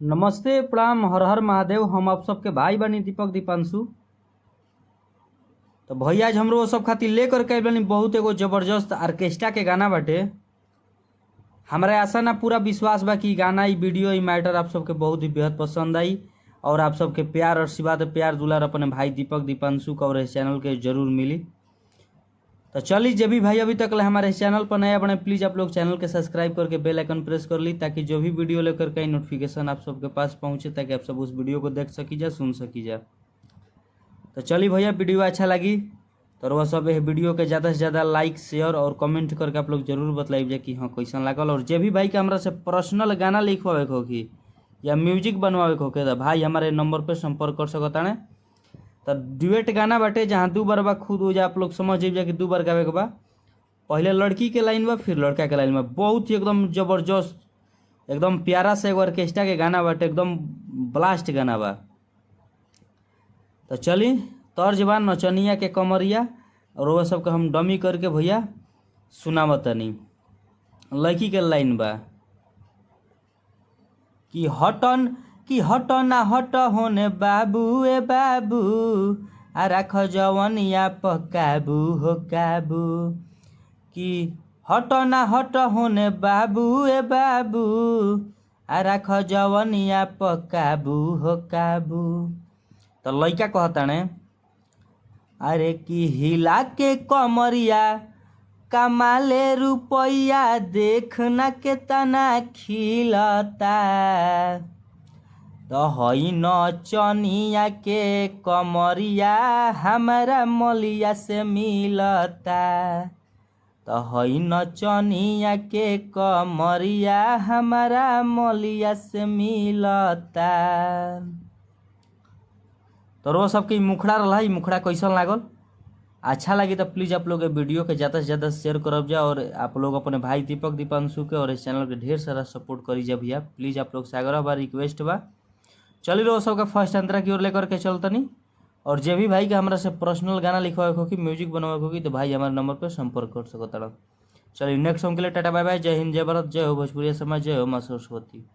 नमस्ते प्रणाम हर हर महादेव। हम आप सबके भाई बनी दीपक दीपांशु। तो भैया आज हमरो सब खातिर लेकर के बनी बहुत एगो जबरदस्त ऑर्केस्ट्रा के गाना बाटे। हमारे आशा ना पूरा विश्वास बा कि गाना ई वीडियो ई मैटर आप सबके बहुत ही बेहद पसंद आई और आप सबके प्यार और आशीर्वाद प्यार दुलार अपने भाई दीपक दीपांशु का और इस चैनल के जरूर मिली। तो चलिए जब भी भाई अभी तक हमारे चैनल पर नया बने प्लीज़ आप लोग चैनल के सब्सक्राइब करके बेल आइकन प्रेस कर ली ताकि जो भी वीडियो लेकर के नोटिफिकेशन आप सबके पास पहुंचे ताकि आप सब उस वीडियो को देख सकी जा सुन सकी जा। तो चलिए भैया वीडियो अच्छा लगी तो वह सब वीडियो के ज़्यादा से ज़्यादा लाइक शेयर और कमेंट करके आप लोग जरूर बताइए जा कि हाँ कैसन लागल। और जो भी भाई के हमारा से पर्सनल गाना लिखवावे होगी या म्यूजिक बनवावे होके तो भाई हमारे नंबर पर संपर्क कर सकता है। तो ड्यूएट गाना बाटे जहाँ दो बार बा खुद हो जा आप लोग समझ जा कि दो बार गावे के बा। पहले लड़की के लाइन बा फिर लड़का के लाइन बा। बहुत ही एकदम जबरदस्त एकदम प्यारा से एगो ऑर्केस्ट्रा के गाना बाटे एकदम ब्लास्ट गाना बा। तो चली तर्ज बा नचनिया के कमरिया और वह सबके हम डमी करके भैया सुनावतनी। लड़की के लाइन बा कि हटन ना हट होने बाबू ए बाबू आ राख जवनिया पकाबू हो काबू। कि हट ना हट होने बाबू ए बाबू आ राख जवनिया पकाबू हो काबू। तो लइका कहता ने अरे कि हिला के कमरिया कमाले रुपया देखना के तना खिलता। तो हई नचनिया के कमरिया हमारा मलिया से मिलता। तो हई नचनिया के कमरिया हमारा मलिया से मिलता। तो रो सबके मुखड़ा रहा है। मुखड़ा कैसन लागल अच्छा लगी तो प्लीज़ आप लोग वीडियो के ज़्यादा से ज़्यादा शेयर करब जा और आप लोग अपने भाई दीपक दीपांशु के और इस चैनल के ढेर सारा सपोर्ट करी जा भैया। प्लीज़ आप लोग से आग्रह बा रिक्वेस्ट बा। चलिए रो सबका फर्स्ट अंतरा की ओर लेकर के चलतनी। और जो भी भाई का हमारा से पर्सनल गाना लिखवाए होगी म्यूजिक बनवाए होगी तो भाई हमारे नंबर पर संपर्क कर सकता। चलिए नेक्स्ट सॉन्ग के लिए टाटा बाय बाय। जय हिंद जय भारत जय हो भोजपुरी समाज जय हो माँ सरस्वती।